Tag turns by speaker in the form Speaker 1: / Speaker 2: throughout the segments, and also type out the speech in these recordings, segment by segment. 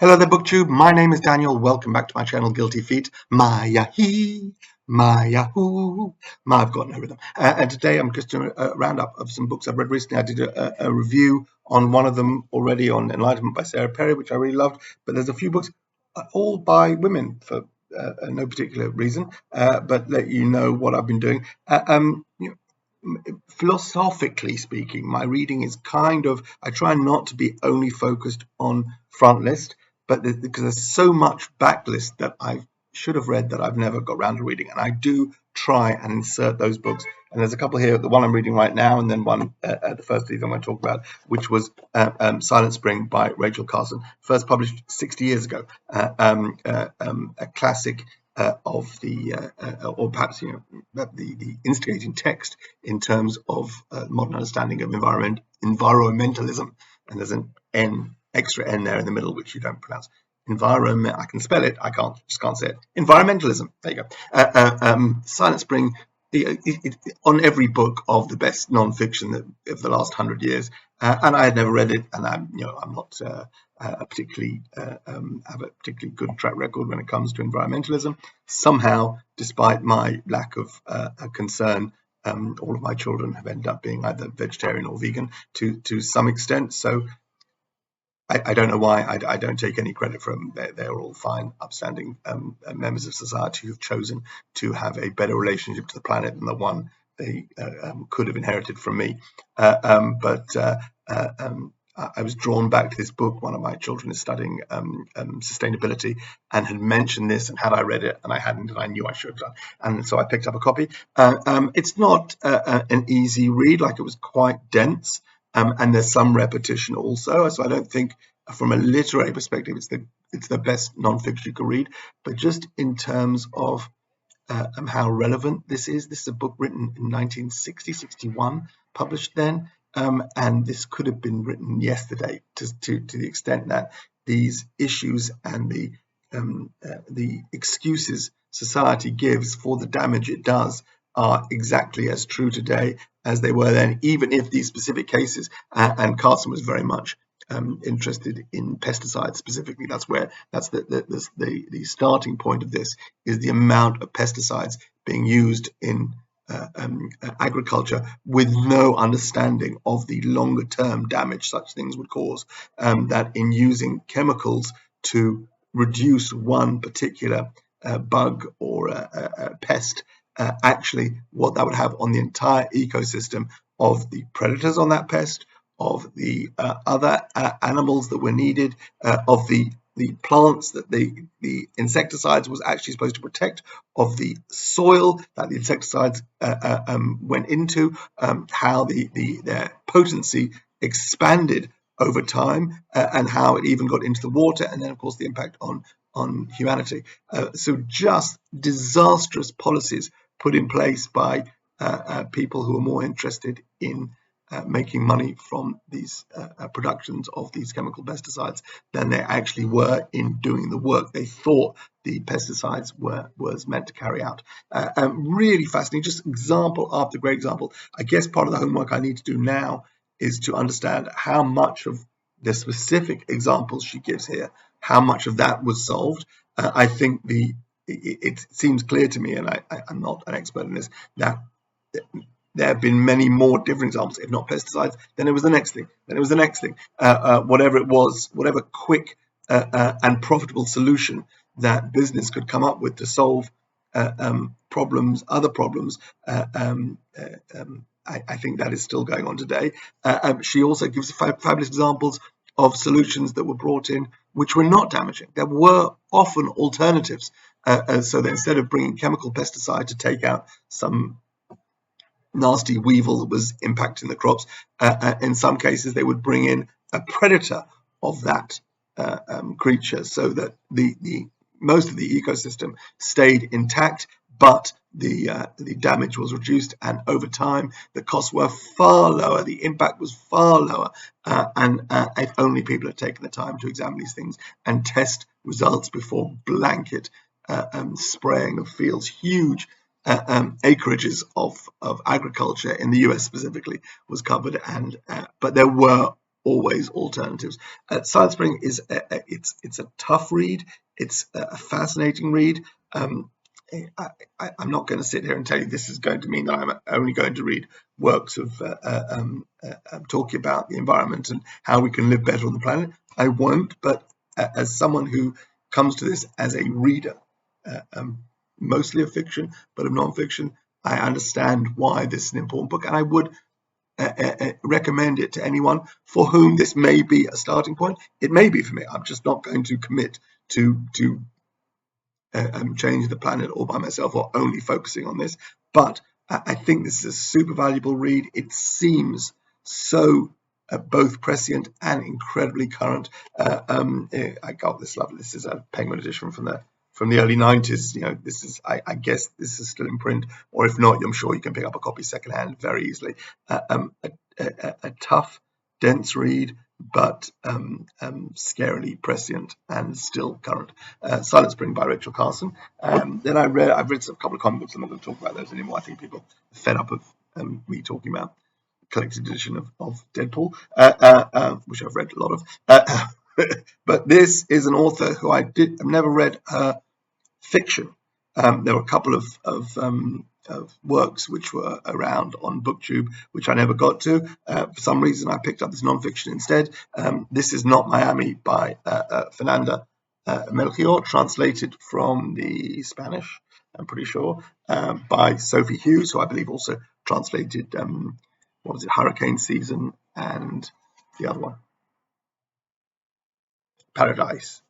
Speaker 1: Hello there, BookTube. My name is Daniel. Welcome back to my channel, Guilty Feet. Maya-hee, Maya-hoo. I've got no rhythm. And today I'm just doing a roundup of some books I've read recently. I did a review on one of them already on Enlightenment by Sarah Perry, which I really loved. But there's a few books, all by women for no particular reason, but let you know what I've been doing. Philosophically speaking, my reading is I try not to be only focused on front list, but because there's so much backlist that I should have read that I've never got around to reading, and I do try and insert those books. And there's a couple here, the one I'm reading right now, and then one, the first of these I'm going to talk about, which was Silent Spring by Rachel Carson, first published 60 years ago, a classic of the, or perhaps the instigating text in terms of modern understanding of environmentalism. And there's an extra N there in the middle, which you don't pronounce. Environment, I can spell it, I just can't say it. Environmentalism, there you go. Silent Spring, on every book of the best non-fiction of the last 100 years, and I had never read it, and I'm not have a particularly good track record when it comes to environmentalism. Somehow, despite my lack of concern, all of my children have ended up being either vegetarian or vegan to some extent. So I don't know why. I don't take any credit for them. They're all fine, upstanding members of society who've chosen to have a better relationship to the planet than the one they could have inherited from me. I was drawn back to this book. One of my children is studying sustainability and had mentioned this, and had I read it, and I hadn't, and I knew I should have done, and so I picked up a copy. It's not an easy read, like it was quite dense. And there's some repetition also, so I don't think from a literary perspective it's the best non-fiction you can read, but just in terms of how relevant this is a book written in 1960-61, published then, and this could have been written yesterday to the extent that these issues and the excuses society gives for the damage it does are exactly as true today as they were then, even if these specific cases, and Carson was very much interested in pesticides specifically. That's the starting point of this, is the amount of pesticides being used in agriculture with no understanding of the longer term damage such things would cause, that in using chemicals to reduce one particular bug or a pest, actually what that would have on the entire ecosystem of the predators on that pest, of the other animals that were needed, of the plants that the insecticides was actually supposed to protect, of the soil that the insecticides went into, how their potency expanded over time, and how it even got into the water, and then of course the impact on humanity. So just disastrous policies put in place by people who are more interested in making money from these productions of these chemical pesticides than they actually were in doing the work they thought the pesticides was meant to carry out. Really fascinating, just example after great example. I guess part of the homework I need to do now is to understand how much of the specific examples she gives here, how much of that was solved. I think it seems clear to me, and I'm not an expert in this, that there have been many more different examples, if not pesticides. Then it was the next thing. Then it was the next thing. Whatever it was, whatever quick and profitable solution that business could come up with to solve problems, other problems, I think that is still going on today. She also gives fabulous examples of solutions that were brought in which were not damaging. There were often alternatives. So that instead of bringing chemical pesticide to take out some nasty weevil that was impacting the crops, in some cases they would bring in a predator of that creature, so that the most of the ecosystem stayed intact, but the damage was reduced, and over time the costs were far lower, the impact was far lower, and if only people had taken the time to examine these things and test results before blanket spraying of fields. Huge acreages of agriculture in the US specifically was covered, and but there were always alternatives. Silent Spring is it's a tough read. It's a fascinating read. I'm not going to sit here and tell you this is going to mean that I'm only going to read works of talking about the environment and how we can live better on the planet. I won't, but as someone who comes to this as a reader, mostly of fiction, but of non-fiction, I understand why this is an important book, and I would recommend it to anyone for whom this may be a starting point. It may be for me. I'm just not going to commit to change the planet all by myself or only focusing on this. But I think this is a super valuable read. It seems so both prescient and incredibly current. I got this lovely. This is a Penguin edition from the early 90s. You know, this is I guess this is still in print, or if not, I'm sure you can pick up a copy secondhand very easily. A tough, dense read, but scarily prescient and still current. Silent Spring by Rachel Carson. Then I've read a couple of comic books. I'm not going to talk about those anymore. I think people are fed up of me talking about collected edition of Deadpool, which I've read a lot of. But this is an author who I've never read her fiction. There were a couple of works which were around on BookTube, which I never got to. For some reason, I picked up this non-fiction instead. This is Not Miami by Fernanda Melchor, translated from the Spanish, I'm pretty sure, by Sophie Hughes, who I believe also translated, Hurricane Season and the other one, Paradise.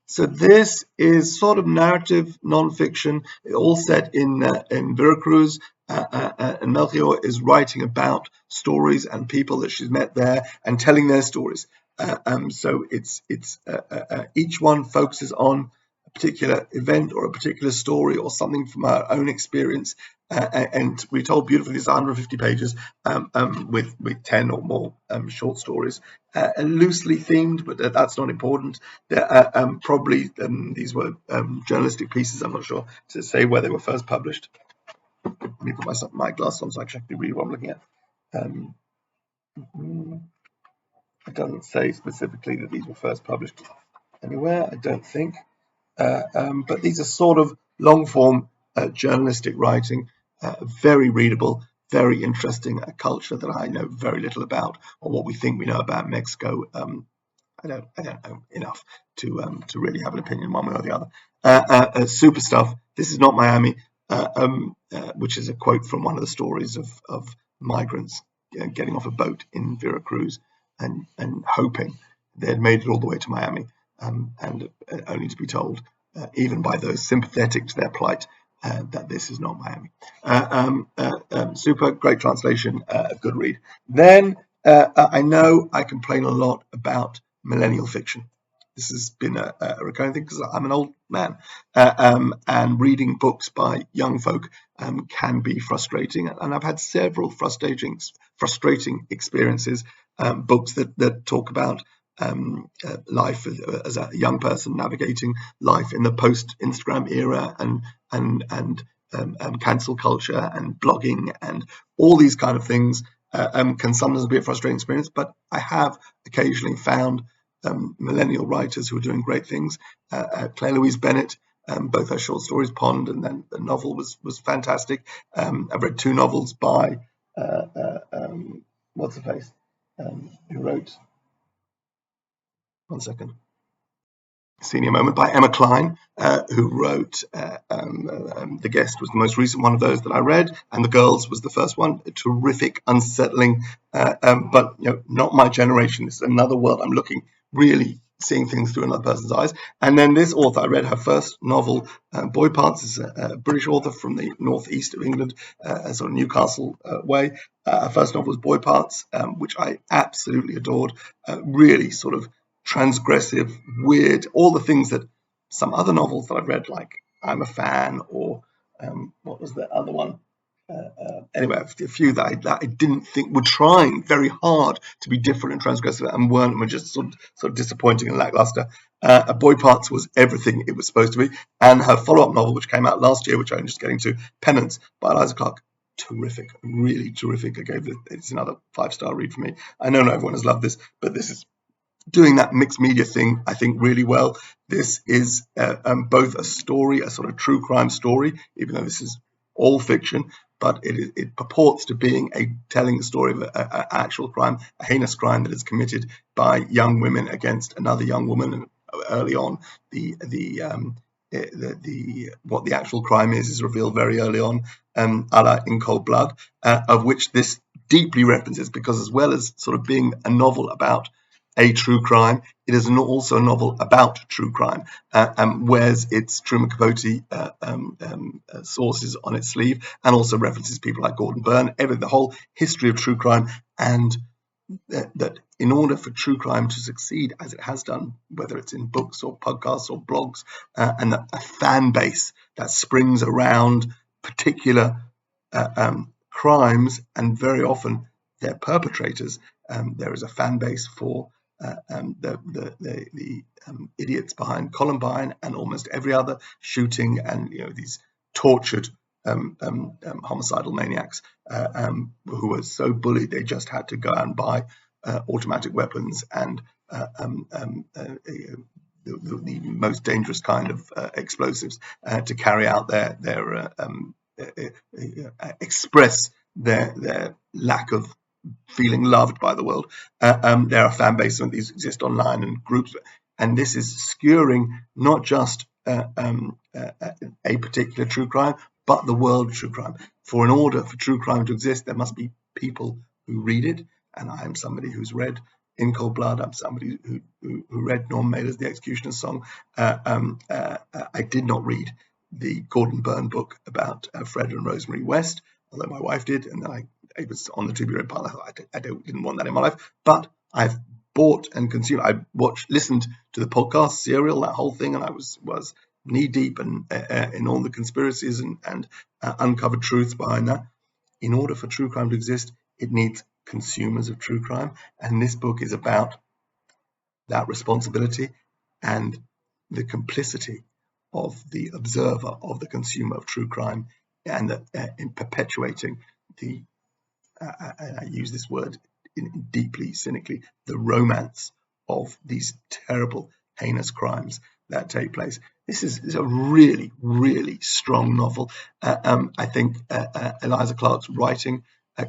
Speaker 1: So this is sort of narrative non-fiction, all set in Veracruz, and Melchior is writing about stories and people that she's met there and telling their stories. So it's each one focuses on a particular event or a particular story or something from her own experience. And we told beautifully, it's 150 pages with 10 or more short stories, loosely themed, but that's not important. Probably these were journalistic pieces. I'm not sure to say where they were first published. Let me put my glasses on so I can actually read what I'm looking at. It doesn't say specifically that these were first published anywhere, I don't think. But these are sort of long-form journalistic writing, very readable, very interesting, a culture that I know very little about, or what we think we know about Mexico. I don't know enough to really have an opinion one way or the other. Super stuff. This is Not Miami, which is a quote from one of the stories of migrants getting off a boat in Veracruz and hoping they had made it all the way to Miami, and only to be told, even by those sympathetic to their plight, that this is not Miami. Super great translation, good read. Then I know I complain a lot about millennial fiction. This has been a recurring thing because I'm an old man, and reading books by young folk can be frustrating. And I've had several frustrating experiences, books that talk about life as a young person navigating life in the post-Instagram era and cancel culture and blogging and all these kind of things can sometimes be a frustrating experience. But I have occasionally found millennial writers who are doing great things. Claire Louise Bennett, both her short stories, Pond, and then the novel was fantastic. I've read two novels by what's her face, who wrote. One second. Senior Moment by Emma Klein, who wrote The Guest was the most recent one of those that I read, and The Girls was the first one. Terrific, unsettling, but not my generation. It's another world. I'm really seeing things through another person's eyes. And then this author, I read her first novel, Boy Parts, is a British author from the northeast of England, sort of Newcastle way. Her first novel was Boy Parts, which I absolutely adored. Really sort of transgressive, weird, all the things that some other novels that I've read, like I'm a Fan, or what was the other one? Anyway, a few that I didn't think were trying very hard to be different and transgressive and were just sort of disappointing and lackluster. Boy Parts was everything it was supposed to be, and her follow-up novel, which came out last year, which I'm just getting to, Penance by Eliza Clark, terrific, really terrific. I gave it, it's another 5-star read for me. I know not everyone has loved this, but this is doing that mixed media thing, I think, really well. This is both a story, a sort of true crime story, even though this is all fiction, but it purports to being telling the story of an actual crime, a heinous crime that is committed by young women against another young woman. And early on, what the actual crime is revealed very early on, a la In Cold Blood, of which this deeply references, because as well as sort of being a novel about a true crime, it is also a novel about true crime, wears its Truman Capote sources on its sleeve, and also references people like Gordon Byrne, the whole history of true crime, and that in order for true crime to succeed as it has done, whether it's in books or podcasts or blogs, and a fan base that springs around particular crimes, and very often their perpetrators, there is a fan base for the idiots behind Columbine and almost every other shooting, and these tortured homicidal maniacs who were so bullied they just had to go out and buy automatic weapons and the most dangerous kind of explosives to carry out their express their lack of feeling loved by the world. There are fan bases, and these exist online and groups, and this is skewering not just a particular true crime, but the world of true crime. For in order for true crime to exist, there must be people who read it, and I am somebody who's read In Cold Blood. I'm somebody who read Norm Mailer's The Executioner's Song. I did not read the Gordon Byrne book about Fred and Rosemary West, although my wife did, and then it was on the to-be-read pile. I thought I didn't want that in my life, but I've bought and consumed. I listened to the podcast Serial, that whole thing, and I was knee deep in all the conspiracies and uncovered truths behind that. In order for true crime to exist, it needs consumers of true crime, and this book is about that responsibility and the complicity of the observer, of the consumer of true crime, and in perpetuating the I use this word deeply cynically, the romance of these terrible, heinous crimes that take place. This is a really, really strong novel. I think Eliza Clark's writing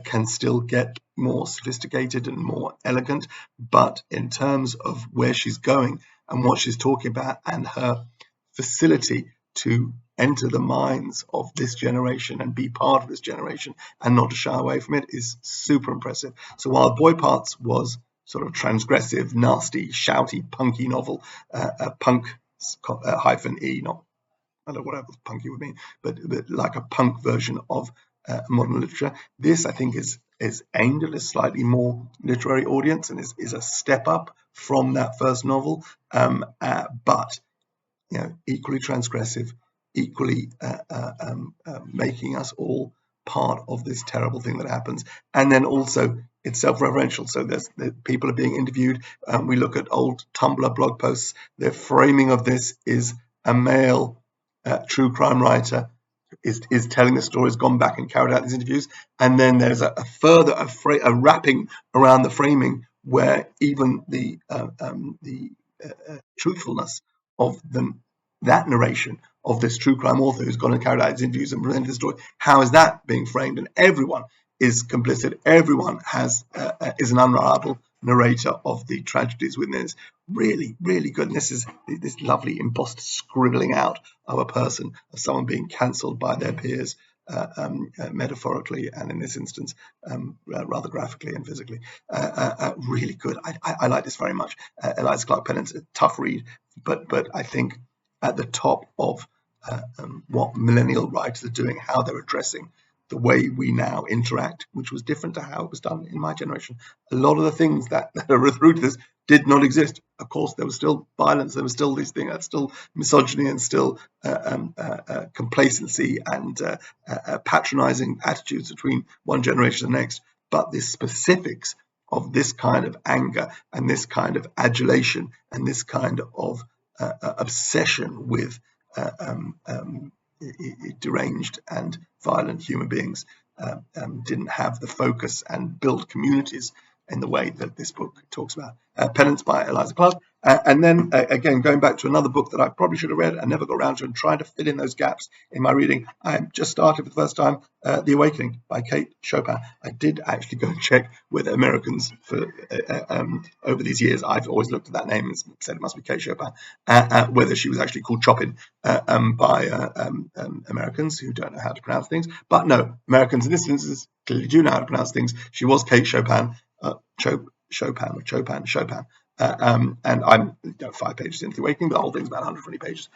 Speaker 1: can still get more sophisticated and more elegant, but in terms of where she's going and what she's talking about, and her facility to enter the minds of this generation and be part of this generation and not to shy away from it, is super impressive. So while Boy Parts was sort of transgressive, nasty, shouty, punky novel, punk -e, not, I don't know whatever punky would mean, but like a punk version of modern literature, this I think is aimed at a slightly more literary audience and is a step up from that first novel, but equally transgressive, equally making us all part of this terrible thing that happens. And then also it's self-referential. So people are being interviewed. We look at old Tumblr blog posts. Their framing of this is a male true crime writer is telling the story, has gone back and carried out these interviews. And then there's a further wrapping around the framing where even the truthfulness of that narration of this true crime author who's gone and carried out his interviews and presented the story, how is that being framed? And everyone is complicit. Everyone is an unreliable narrator of the tragedies within this. Really, really good. And this is this lovely embossed scribbling out of a person, of someone being cancelled by their peers, metaphorically and in this instance rather graphically and physically. Really good. I like this very much. Eliza Clark Pennant's a tough read, but I think at the top of what millennial writers are doing, how they're addressing the way we now interact, which was different to how it was done in my generation. A lot of the things that are through to this did not exist. Of course, there was still violence, there was still these things, there's still misogyny and still complacency and patronizing attitudes between one generation and the next. But the specifics of this kind of anger and this kind of adulation and this kind of obsession with deranged and violent human beings didn't have the focus and build communities in the way that this book talks about. Penance by Eliza Clark. And then again, going back to another book that I probably should have read and never got around to, and trying to fill in those gaps in my reading. I just started for the first time The Awakening by Kate Chopin. I did actually go and check whether Americans, for over these years, I've always looked at that name and said it must be Kate Chopin, whether she was actually called Chopin by Americans who don't know how to pronounce things. But no, Americans in this instance clearly do know how to pronounce things. She was Kate Chopin. Chopin. And I'm 5 pages into The Awakening, but the whole thing's about 120 pages.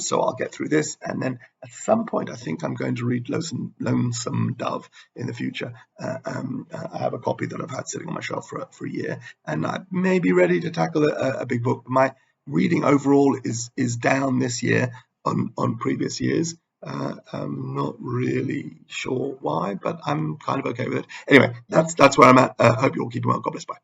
Speaker 1: So I'll get through this, and then at some point I think I'm going to read Lonesome Dove in the future. I have a copy that I've had sitting on my shelf for a year, and I may be ready to tackle a big book. My reading overall is down this year on previous years. I'm not really sure why, but I'm kind of okay with it. Anyway, that's where I'm at. Hope you all keep well. God bless. Bye.